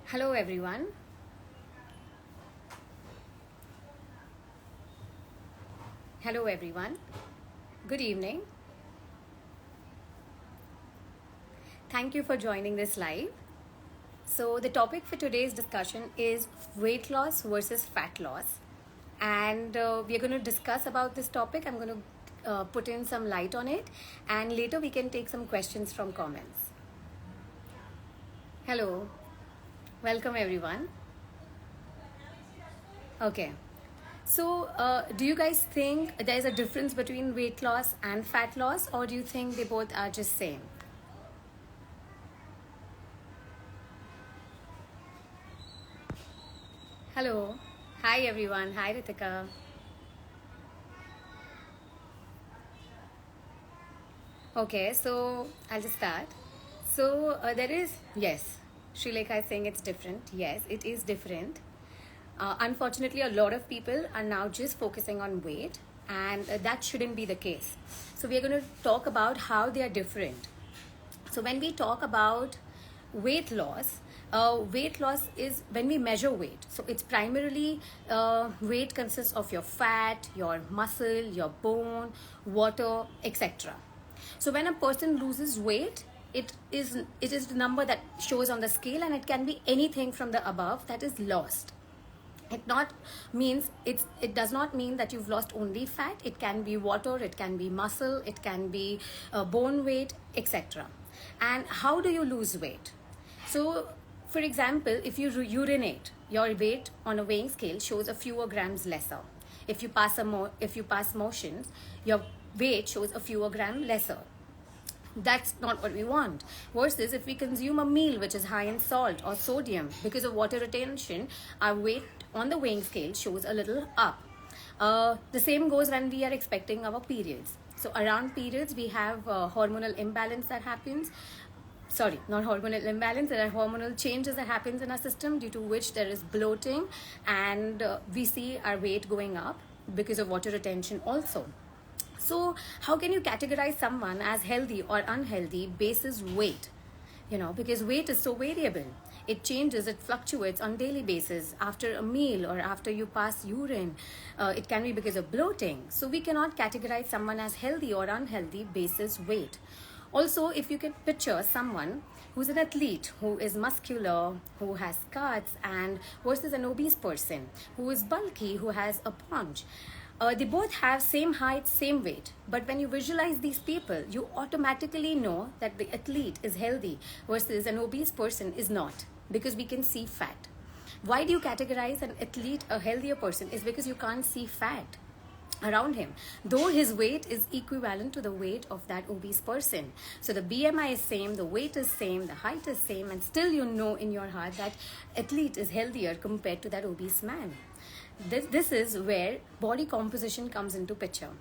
Hello everyone. Hello everyone. Good evening. Thank you for joining this live. So the topic for today's discussion is weight loss versus fat loss. And we are going to discuss about this topic. I'm going to put in some light on it, and later we can take some questions from comments. Hello. Welcome everyone. Okay. So, do you guys think there's a difference between weight loss and fat loss, or do you think they both are just same? Hello. Hi everyone. Hi Ritika. Okay, so I'll just start. So there is, yes, Sri Lekha is saying it's different. Yes, it is different. Unfortunately, a lot of people are now just focusing on weight, and that shouldn't be the case. So we are going to talk about how they are different. So when we talk about weight loss is when we measure weight. So it's primarily weight consists of your fat, your muscle, your bone, water, etc. So when a person loses weight, it is the number that shows on the scale, and it can be anything from the above that is lost. It does not mean that you've lost only fat. It can be water, it can be muscle, it can be bone weight, etc. And how do you lose weight? So for example, if you urinate, your weight on a weighing scale shows a fewer grams lesser. If you pass motions, your weight shows a fewer gram lesser. That's not what we want. Versus if we consume a meal which is high in salt or sodium, because of water retention, our weight on the weighing scale shows a little up. The same goes when we are expecting our periods. So around periods, we have hormonal imbalance that happens. Sorry, not hormonal imbalance. There are hormonal changes that happens in our system, due to which there is bloating, and we see our weight going up because of water retention also. So how can you categorize someone as healthy or unhealthy basis weight? Because weight is so variable. It changes, it fluctuates on daily basis after a meal or after you pass urine. It can be because of bloating. So we cannot categorize someone as healthy or unhealthy basis weight. Also, if you can picture someone who's an athlete, who is muscular, who has cuts, and versus an obese person who is bulky, who has a paunch. They both have same height, same weight. But when you visualize these people, you automatically know that the athlete is healthy versus an obese person is not, because we can see fat. Why do you categorize an athlete a healthier person? Is because you can't see fat around him, though his weight is equivalent to the weight of that obese person. So the BMI is same, the weight is same, the height is same, and still you know in your heart that athlete is healthier compared to that obese man. This is where body composition comes into picture.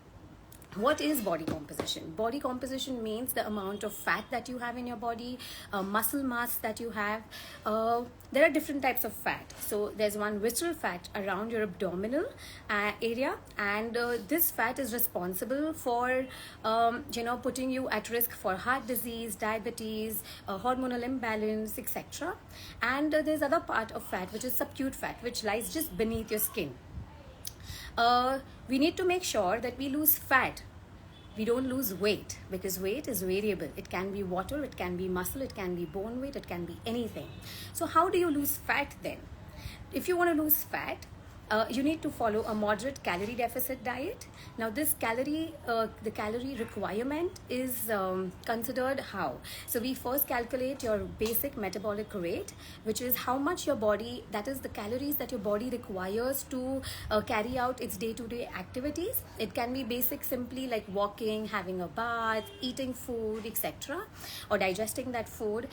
What is body composition? Body composition means the amount of fat that you have in your body, muscle mass that you have. There are different types of fat. So there's one visceral fat around your abdominal area, and this fat is responsible for putting you at risk for heart disease, diabetes, hormonal imbalance, etc. And there's other part of fat which is subcute fat, which lies just beneath your skin. We need to make sure that we lose fat. We don't lose weight, because weight is variable. It can be water, it can be muscle, it can be bone weight, it can be anything. So how do you lose fat then? If you want to lose fat, you need to follow a moderate calorie deficit diet. Now this the calorie requirement is considered how? So we first calculate your basic metabolic rate, which is how much your body, that is the calories that your body requires to carry out its day-to-day activities. It can be basic, simply like walking, having a bath, eating food, etc., or digesting that food.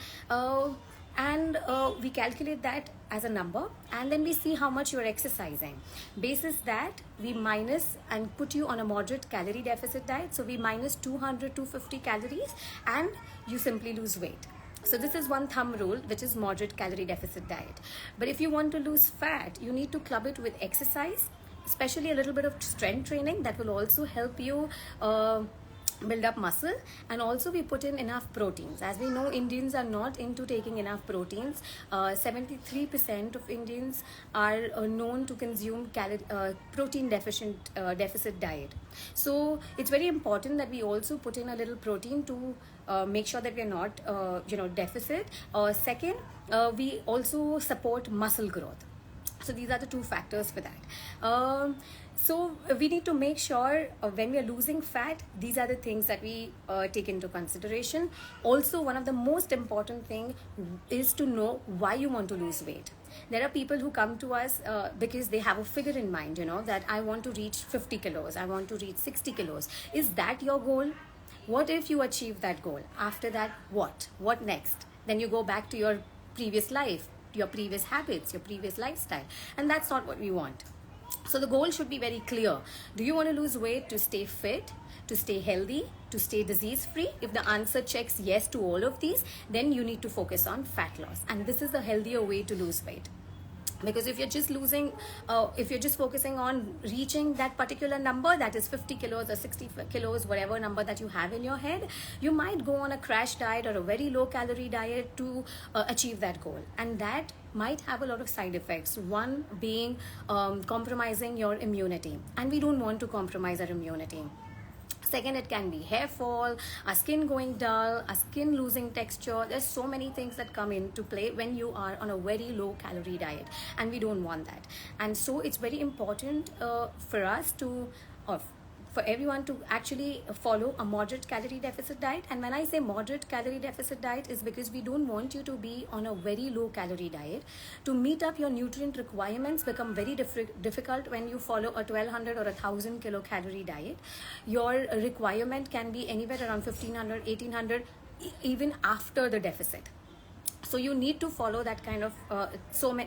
And we calculate that as a number, and then we see how much you are exercising. Basis that, we minus and put you on a moderate calorie deficit diet. So we minus 200 to 250 calories, and you simply lose weight. So this is one thumb rule, which is moderate calorie deficit diet. But if you want to lose fat, you need to club it with exercise, especially a little bit of strength training. That will also help you build up muscle, and also we put in enough proteins. As we know, Indians are not into taking enough proteins. 73% of Indians are known to consume protein deficit diet. So it's very important that we also put in a little protein to make sure that we're not deficit. Second, we also support muscle growth. So these are the two factors for that. So we need to make sure when we are losing fat, these are the things that we take into consideration. Also, one of the most important thing is to know why you want to lose weight. There are people who come to us because they have a figure in mind, that I want to reach 50 kilos, I want to reach 60 kilos. Is that your goal? What if you achieve that goal? After that, what? What next? Then you go back to your previous life, your previous habits, your previous lifestyle. And that's not what we want. So the goal should be very clear. Do you want to lose weight to stay fit, to stay healthy, to stay disease free? If the answer checks yes to all of these, then you need to focus on fat loss. And this is the healthier way to lose weight. Because if you're just focusing on reaching that particular number, that is 50 kilos or 60 kilos, whatever number that you have in your head, you might go on a crash diet or a very low calorie diet to achieve that goal. And that might have a lot of side effects. One being compromising your immunity. And we don't want to compromise our immunity. Second, it can be hair fall, our skin going dull, our skin losing texture. There's so many things that come into play when you are on a very low calorie diet, and we don't want that. And so it's very important for us to, for everyone to actually follow a moderate calorie deficit diet. And when I say moderate calorie deficit diet, is because we don't want you to be on a very low calorie diet. To meet up your nutrient requirements become very difficult when you follow a 1200 or 1000 kilocalorie diet. Your requirement can be anywhere around 1500, 1800, even after the deficit. So you need to follow that kind of,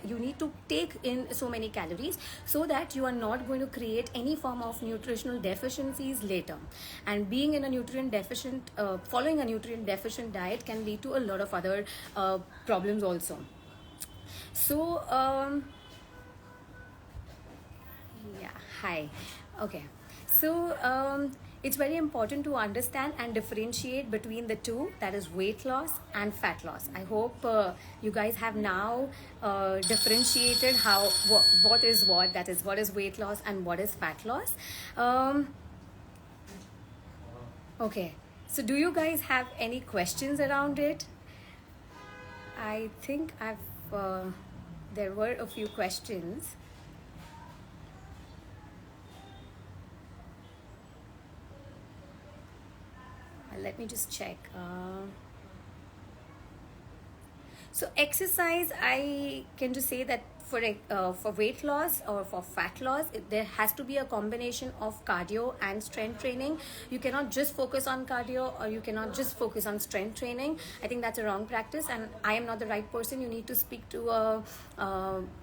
you need to take in so many calories so that you are not going to create any form of nutritional deficiencies later. And being in a nutrient deficient, following a nutrient deficient diet can lead to a lot of other problems also. So, yeah, hi. Okay. So, it's very important to understand and differentiate between the two, that is weight loss and fat loss. I hope you guys have now differentiated what is what, that is what is weight loss and what is fat loss. Okay, so do you guys have any questions around it? I think there were a few questions. Let me just check. So exercise, I can just say that for weight loss or for fat loss, there has to be a combination of cardio and strength training. You cannot just focus on cardio, or you cannot just focus on strength training. I think that's a wrong practice, and I am not the right person. You need to speak to a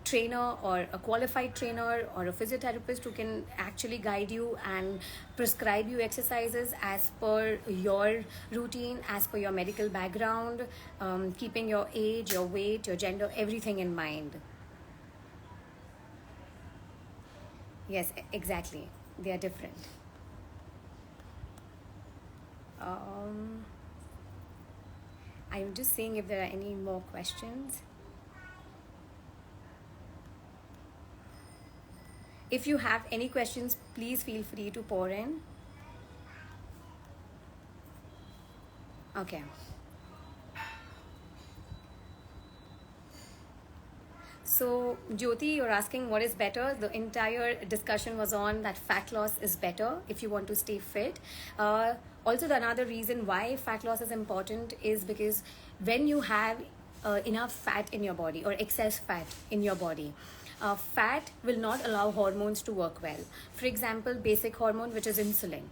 trainer or a qualified trainer or a physiotherapist who can actually guide you and prescribe you exercises as per your routine, as per your medical background, keeping your age, your weight, your gender, everything in mind. Yes, exactly. They are different. I'm just seeing if there are any more questions. If you have any questions, please feel free to pour in. Okay. So, Jyoti, you're asking what is better. The entire discussion was on that fat loss is better if you want to stay fit. Also, the another reason why fat loss is important is because when you have enough fat in your body or excess fat in your body, fat will not allow hormones to work well. For example, basic hormone, which is insulin.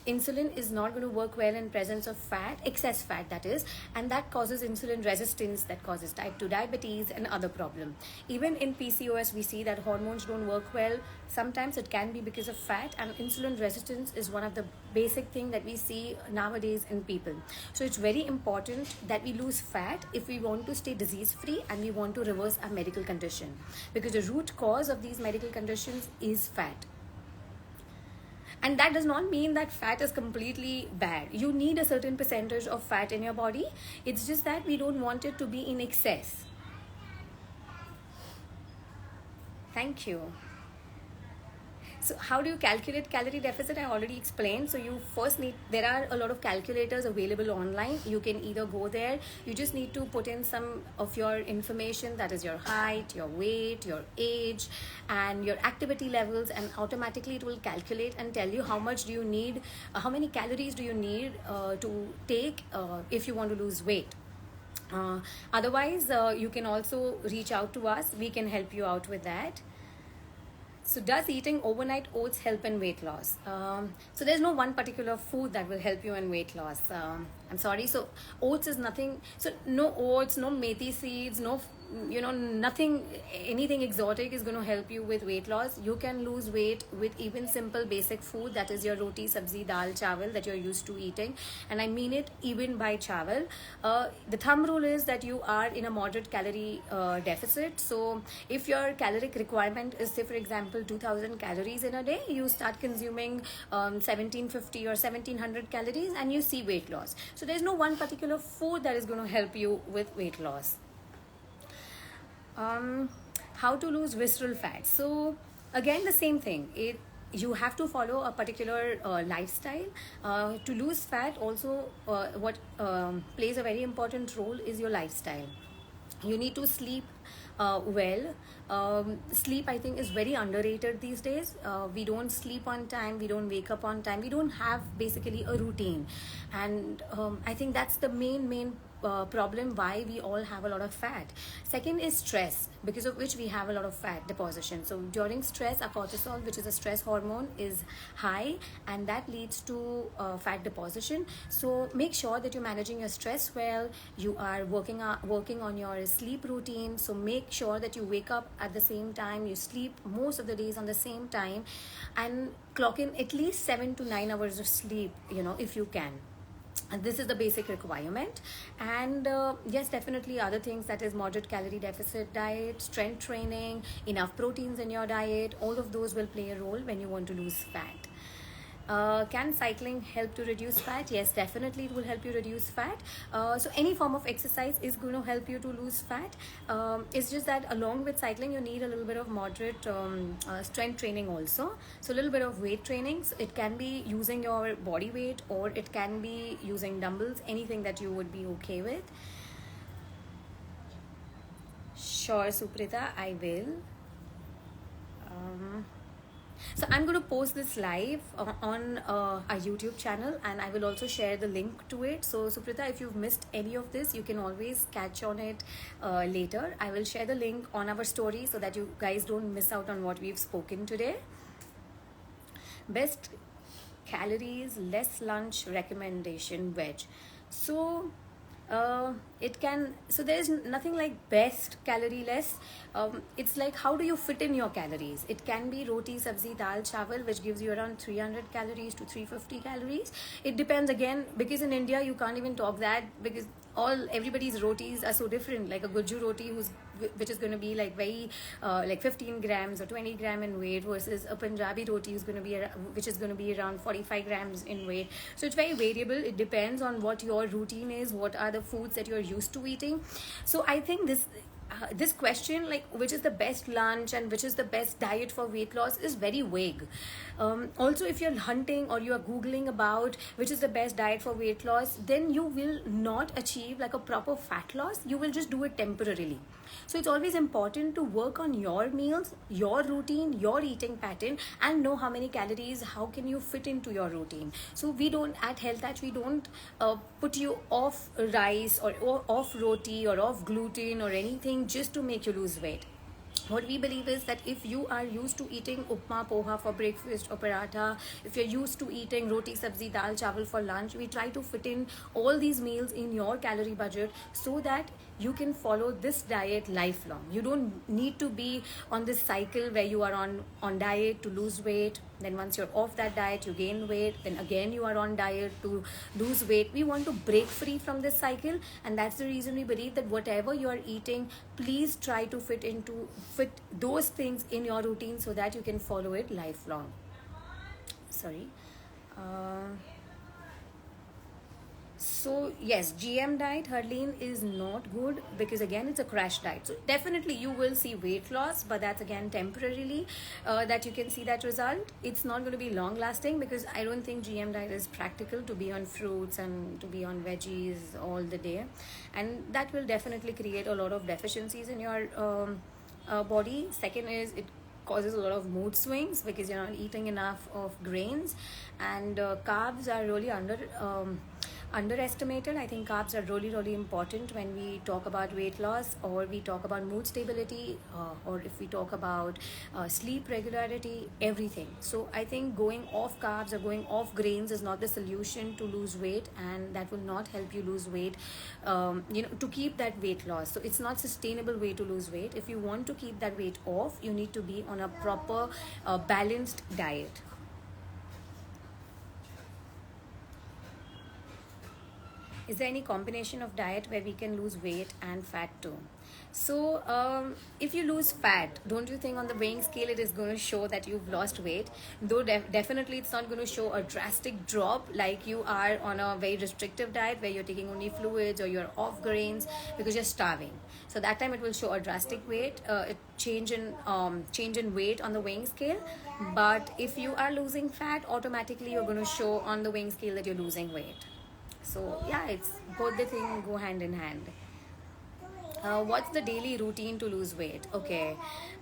Insulin is not going to work well in presence of fat, excess fat that is, and that causes insulin resistance, that causes type 2 diabetes and other problem. Even in PCOS, we see that hormones don't work well. Sometimes it can be because of fat, and insulin resistance is one of the basic thing that we see nowadays in people. So it's very important that we lose fat if we want to stay disease free and we want to reverse our medical condition, because the root cause of these medical conditions is fat. And that does not mean that fat is completely bad. You need a certain percentage of fat in your body. It's just that we don't want it to be in excess. Thank you. So how do you calculate calorie deficit? I already explained. So you first need, there are a lot of calculators available online. You can either go there, you just need to put in some of your information, that is your height, your weight, your age, and your activity levels, and automatically it will calculate and tell you how much do you need, how many calories do you need to take if you want to lose weight. Otherwise, you can also reach out to us. We can help you out with that. So does eating overnight oats help in weight loss? So there's no one particular food that will help you in weight loss. I'm sorry. So oats is nothing. So no oats, no methi seeds, no, nothing, anything exotic is going to help you with weight loss. You can lose weight with even simple basic food, that is your roti, sabzi, dal, chawal that you're used to eating. And I mean it even by chawal. The thumb rule is that you are in a moderate calorie deficit. So if your caloric requirement is, say for example, 2000 calories in a day, you start consuming 1750 or 1700 calories and you see weight loss. So there's no one particular food that is going to help you with weight loss. How to lose visceral fat? So again, the same thing. You have to follow a particular lifestyle to lose fat. Also, what plays a very important role is your lifestyle. You need to sleep well. Sleep, I think, is very underrated these days. We don't sleep on time, we don't wake up on time, we don't have basically a routine, and I think that's the main problem why we all have a lot of fat. Second is stress, because of which we have a lot of fat deposition. So during stress, our cortisol, which is a stress hormone, is high, and that leads to fat deposition. So make sure that you're managing your stress well. You are working on your sleep routine. So make sure that you wake up at the same time, you sleep most of the days on the same time, and clock in at least 7 to 9 hours of sleep, if you can. And this is the basic requirement. And yes, definitely other things, that is moderate calorie deficit diet, strength training, enough proteins in your diet, all of those will play a role when you want to lose fat. Can cycling help to reduce fat? Yes, definitely it will help you reduce fat. So any form of exercise is going to help you to lose fat. It's just that along with cycling, you need a little bit of moderate strength training also. So a little bit of weight training. So it can be using your body weight, or it can be using dumbbells, anything that you would be okay with. Sure, Suprita, I will. So I'm going to post this live on our YouTube channel, and I will also share the link to it. So Suprita, if you've missed any of this, you can always catch on it later. I will share the link on our story so that you guys don't miss out on what we've spoken today. Best calories, less lunch recommendation, veg. So so there's nothing like best calorie less. It's like, how do you fit in your calories? It can be roti, sabzi, dal, chawal, which gives you around 300 calories to 350 calories. It depends, again, because in India you can't even talk that, because everybody's rotis are so different. Like a Gujju roti, which is going to be like very like 15 grams or 20 gram in weight, versus a Punjabi roti which is going to be around 45 grams in weight. So it's very variable. It depends on what your routine is, what are the foods that you're used to eating. So I think this question, like which is the best lunch and which is the best diet for weight loss, is very vague. Also, if you're hunting or you are googling about which is the best diet for weight loss, then you will not achieve like a proper fat loss. You will just do it temporarily. So it's always important to work on your meals, your routine, your eating pattern, and know how many calories, how can you fit into your routine. So we don't, at Health Touch, we don't put you off rice or off roti or off gluten or anything just to make you lose weight. What we believe is that if you are used to eating upma, poha for breakfast or paratha, if you're used to eating roti, sabzi, dal, chawal for lunch, we try to fit in all these meals in your calorie budget so that you can follow this diet lifelong. You don't need to be on this cycle where you are on diet to lose weight. Then once you're off that diet, you gain weight. Then again, you are on diet to lose weight. We want to break free from this cycle. And that's the reason we believe that whatever you are eating, please try to fit those things in your routine so that you can follow it lifelong. sorry. Uh, so yes, GM diet, Harleen, is not good because again it's a crash diet. So definitely you will see weight loss, but that's again temporarily that you can see that result. It's not going to be long lasting because I don't think GM diet is practical to be on fruits and to be on veggies all the day, and that will definitely create a lot of deficiencies in your body. Second is it causes a lot of mood swings because you're not eating enough of grains, and carbs are really underestimated. I think carbs are really important when we talk about weight loss, or we talk about mood stability, or if we talk about sleep regularity, everything. So I think going off carbs or going off grains is not the solution to lose weight, and that will not help you lose weight, to keep that weight loss. So it's not sustainable way to lose weight. If you want to keep that weight off, you need to be on a proper balanced diet. Is there any combination of diet where we can lose weight and fat too? So if you lose fat, don't you think on the weighing scale it is going to show that you've lost weight? Though definitely it's not going to show a drastic drop like you are on a very restrictive diet where you're taking only fluids or you're off grains because you're starving. So that time it will show a drastic weight, change in weight on the weighing scale. But if you are losing fat, automatically you're going to show on the weighing scale that you're losing weight. So yeah, it's both the thing go hand in hand. What's the daily routine to lose weight? Okay,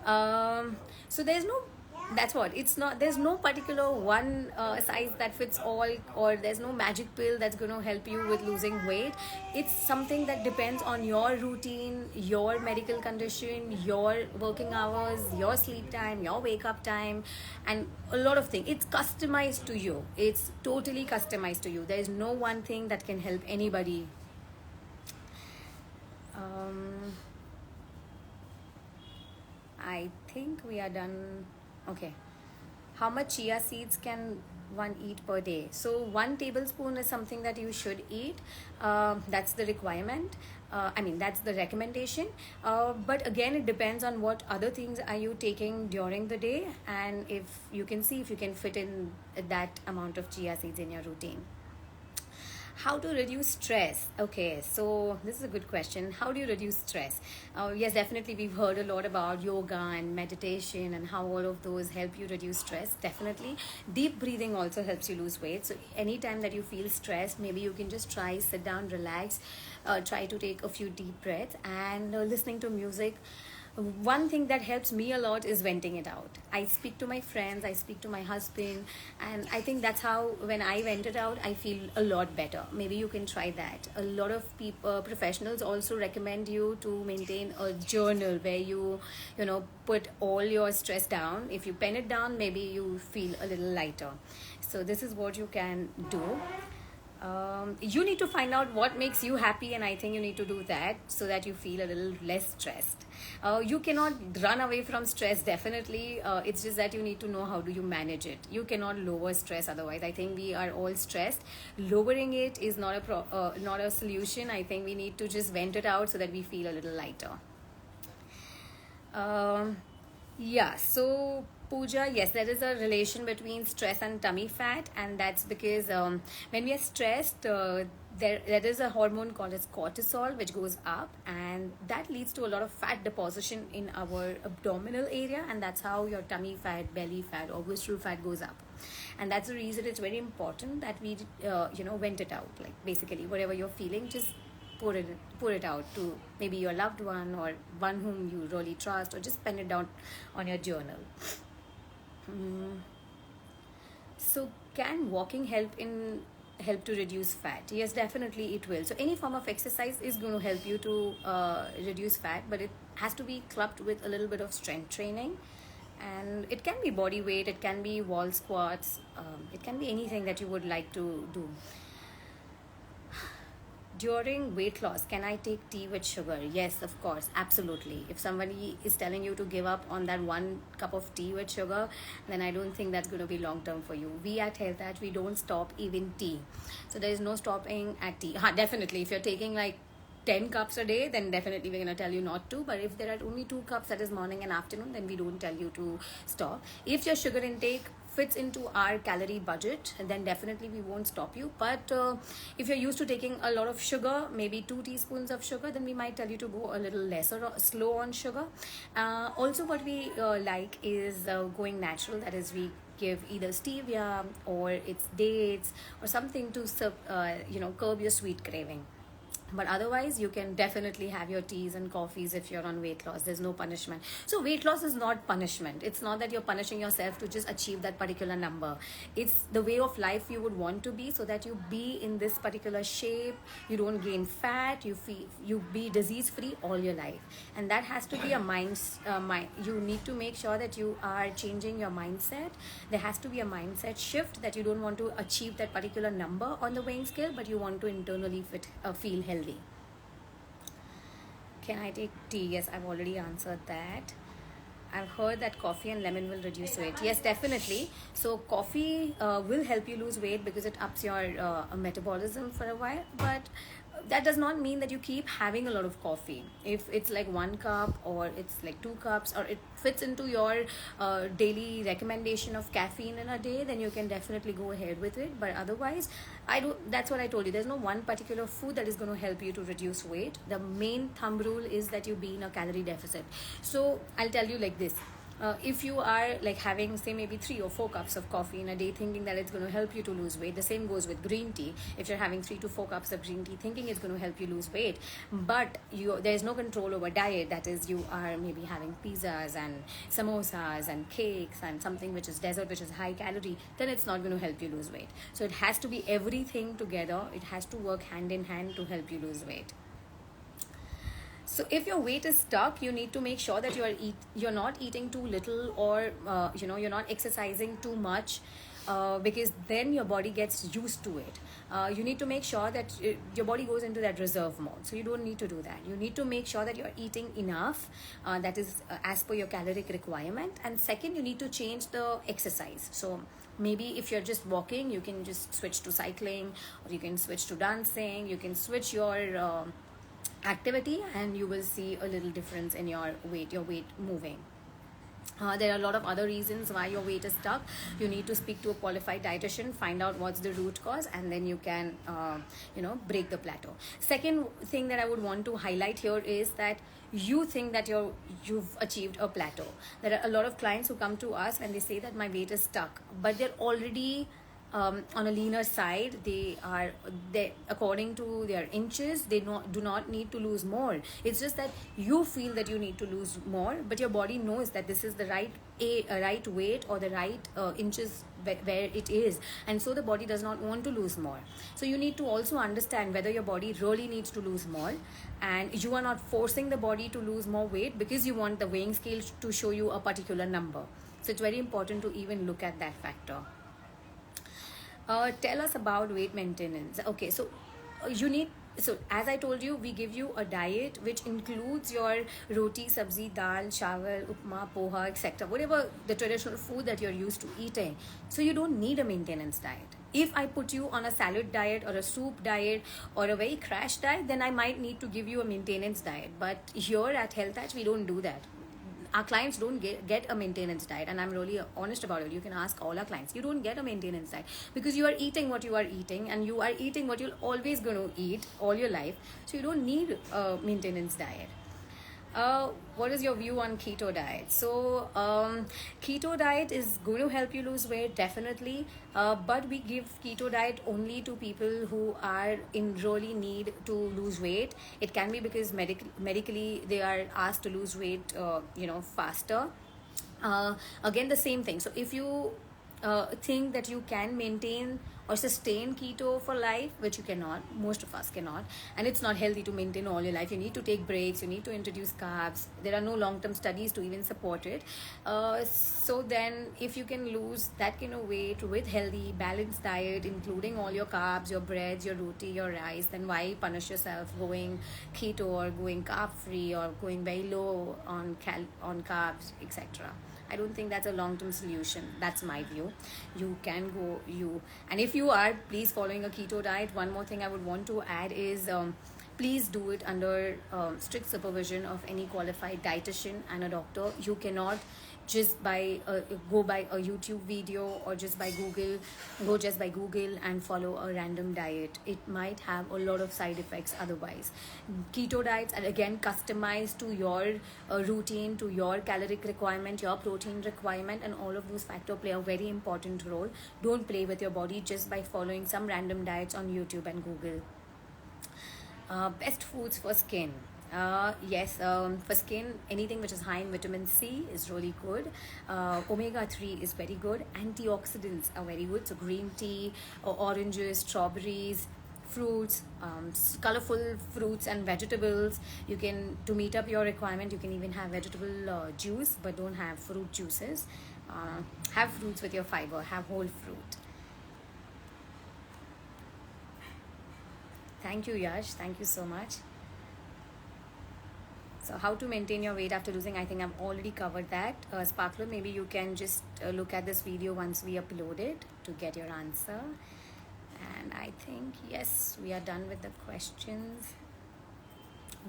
so there's no particular one size that fits all, or there's no magic pill that's going to help you with losing weight. It's something that depends on your routine, your medical condition, your working hours, your sleep time, your wake up time, and a lot of things. It's customized to you. It's totally customized to you. There's no one thing that can help anybody. I think we are done. Okay. How much chia seeds can one eat per day? So 1 tablespoon is something that you should eat. That's the requirement. That's the recommendation. But again, it depends on what other things are you taking during the day, and if you can see if you can fit in that amount of chia seeds in your routine. How to reduce stress? Okay, so this is a good question. How do you reduce stress? Yes, definitely we've heard a lot about yoga and meditation and how all of those help you reduce stress. Definitely deep breathing also helps you lose weight. So anytime that you feel stressed, maybe you can just try, sit down, relax, try to take a few deep breaths, and listening to music. One thing that helps me a lot is venting it out. I speak to my friends, I speak to my husband, and I think that's how, when I vent it out, I feel a lot better. Maybe you can try that. A lot of people, professionals also recommend you to maintain a journal where you put all your stress down. If you pen it down, maybe you feel a little lighter. So this is what you can do. You need to find out what makes you happy, and I think you need to do that so that you feel a little less stressed. You cannot run away from stress, definitely. It's just that you need to know how do you manage it. You cannot lower stress otherwise. I think we are all stressed. Lowering it is not a solution. I think we need to just vent it out so that we feel a little lighter. So Pooja, yes, there is a relation between stress and tummy fat, and that's because when we are stressed, there is a hormone called as cortisol which goes up, and that leads to a lot of fat deposition in our abdominal area, and that's how your tummy fat, belly fat, or visceral fat goes up. And that's the reason it's very important that we vent it out. Like basically whatever you're feeling, just pour it out to maybe your loved one or one whom you really trust, or just pen it down on your journal. So can walking help to reduce fat? Yes, definitely it will. So any form of exercise is going to help you to reduce fat, but it has to be clubbed with a little bit of strength training. And it can be body weight, it can be wall squats, it can be anything that you would like to do. During weight loss, can I take tea with sugar? Yes, of course, absolutely. If somebody is telling you to give up on that 1 cup of tea with sugar, then I don't think that's going to be long term for you. We at Health At, we don't stop even tea. So there is no stopping at tea. Definitely, if you're taking like 10 cups a day, then definitely we're going to tell you not to. But if there are only 2 cups, that is morning and afternoon, then we don't tell you to stop. If your sugar intake fits into our calorie budget, then definitely we won't stop you. But if you're used to taking a lot of sugar, maybe 2 teaspoons of sugar, then we might tell you to go a little lesser or slow on sugar. Also, what we like is going natural. That is, we give either stevia or it's dates or something to curb your sweet craving. But otherwise, you can definitely have your teas and coffees if you're on weight loss. There's no punishment. So weight loss is not punishment. It's not that you're punishing yourself to just achieve that particular number. It's the way of life you would want to be, so that you be in this particular shape, you don't gain fat, you be disease free all your life. And that has to be a mind. You need to make sure that you are changing your mindset. There has to be a mindset shift, that you don't want to achieve that particular number on the weighing scale, but you want to internally feel healthy. Can I take tea? Yes, I've already answered that. I've heard that coffee and lemon will reduce weight. Yes, definitely. So coffee will help you lose weight because it ups your metabolism for a while. But that does not mean that you keep having a lot of coffee. If it's like 1 cup or it's like 2 cups, or it fits into your daily recommendation of caffeine in a day, then you can definitely go ahead with it. But otherwise, that's what I told you. There's no one particular food that is going to help you to reduce weight. The main thumb rule is that you be in a calorie deficit. So I'll tell you like this. If you are like having, say, maybe 3 or 4 cups of coffee in a day, thinking that it's going to help you to lose weight, the same goes with green tea. If you're having 3 to 4 cups of green tea thinking it's going to help you lose weight, but there's no control over diet, that is, you are maybe having pizzas and samosas and cakes and something which is dessert, which is high calorie, then it's not going to help you lose weight. So it has to be everything together. It has to work hand in hand to help you lose weight. So if your weight is stuck, you need to make sure that you're not eating too little, or you're not exercising too much, because then your body gets used to it. You need to make sure that your body goes into that reserve mode. So you don't need to do that. You need to make sure that you're eating enough, that is as per your caloric requirement. And second, you need to change the exercise. So maybe if you're just walking, you can just switch to cycling, or you can switch to dancing. You can switch your activity, and you will see a little difference in your weight moving. There are a lot of other reasons why your weight is stuck. You need to speak to a qualified dietitian, find out what's the root cause, and then you can break the plateau. Second thing that I would want to highlight here is that you think that you've achieved a plateau. There are a lot of clients who come to us and they say that my weight is stuck, but they're already on a leaner side. They according to their inches, they do not need to lose more. It's just that you feel that you need to lose more, but your body knows that this is the right weight or the right inches where it is, and so the body does not want to lose more. So you need to also understand whether your body really needs to lose more, and you are not forcing the body to lose more weight because you want the weighing scale to show you a particular number. So it's very important to even look at that factor. Tell us about weight maintenance. Okay, so so as I told you, we give you a diet which includes your roti, sabzi, dal, chawal, upma, poha, etc. Whatever the traditional food that you're used to eating. So you don't need a maintenance diet. If I put you on a salad diet or a soup diet or a very crash diet, then I might need to give you a maintenance diet. But here at Health Hatch, we don't do that. Our clients don't get a maintenance diet, and I'm really honest about it. You can ask all our clients. You don't get a maintenance diet because you are eating what you are eating, and you are eating what you're always going to eat all your life. So you don't need a maintenance diet. What is your view on keto diet? So keto diet is going to help you lose weight, definitely, but we give keto diet only to people who are in really need to lose weight. It can be because medically they are asked to lose weight faster. Again, the same thing. So if you think that you can maintain or sustain keto for life, which you cannot, most of us cannot, and it's not healthy to maintain all your life. You need to take breaks, you need to introduce carbs. There are no long-term studies to even support it. So then if you can lose that kind of weight with healthy balanced diet, including all your carbs, your breads, your roti, your rice, then why punish yourself going keto or going carb free or going very low on carbs, etc. I don't think that's a long-term solution. That's my view. You can go, and if you are please following a keto diet, one more thing I would want to add is please do it under strict supervision of any qualified dietitian and a doctor. You cannot just by go by a YouTube video, or just by Google and follow a random diet. It might have a lot of side effects otherwise. Keto diets are again customized to your routine, to your caloric requirement, your protein requirement, and all of those factors play a very important role. Don't play with your body just by following some random diets on YouTube and Google. Best foods for skin. Yes, for skin, anything which is high in vitamin C is really good. Omega-3 is very good. Antioxidants are very good. So green tea, oranges, strawberries, fruits, colorful fruits and vegetables. You can, to meet up your requirement, you can even have vegetable juice, but don't have fruit juices. Have fruits with your fiber. Have whole fruit. Thank you, Yash. Thank you so much. So how to maintain your weight after losing, I think I've already covered that. Sparkler, maybe you can just look at this video once we upload it to get your answer. And I think, yes, we are done with the questions.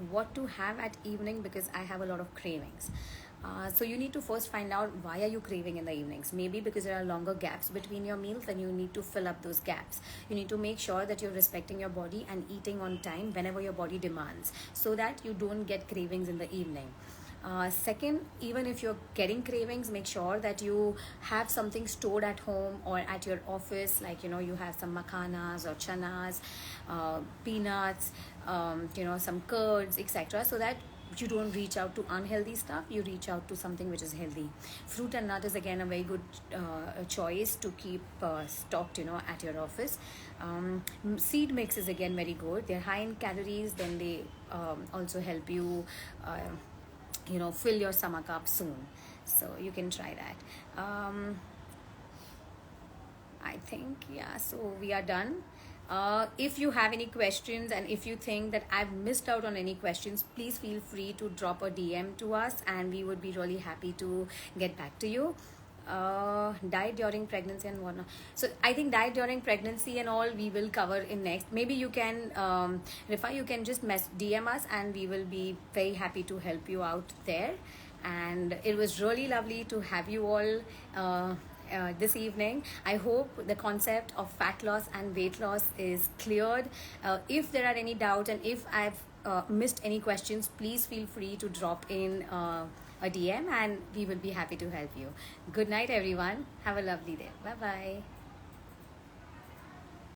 What to have at evening, because I have a lot of cravings. So you need to first find out why are you craving in the evenings. Maybe because there are longer gaps between your meals, and you need to fill up those gaps. You need to make sure that you're respecting your body and eating on time whenever your body demands, so that you don't get cravings in the evening. Second, even if you're getting cravings, make sure that you have something stored at home or at your office, like you have some makhanas or chanas, peanuts, some curds, etc., so that you don't reach out to unhealthy stuff, you reach out to something which is healthy. Fruit and nut is again a very good choice to keep stocked at your office. Seed mix is again very good. They're high in calories, then they also help you fill your stomach up soon, so you can try that. I think, yeah, so we are done. If you have any questions, and if you think that I've missed out on any questions, please feel free to drop a DM to us, and we would be really happy to get back to you. Diet during pregnancy and whatnot. So I think diet during pregnancy and all we will cover in next. Maybe you can, Rifa, you can just DM us, and we will be very happy to help you out there. And it was really lovely to have you all this evening. I hope the concept of fat loss and weight loss is cleared. If there are any doubts, and if I've missed any questions, please feel free to drop in a DM, and we will be happy to help you. Good night, everyone. Have a lovely day. Bye bye.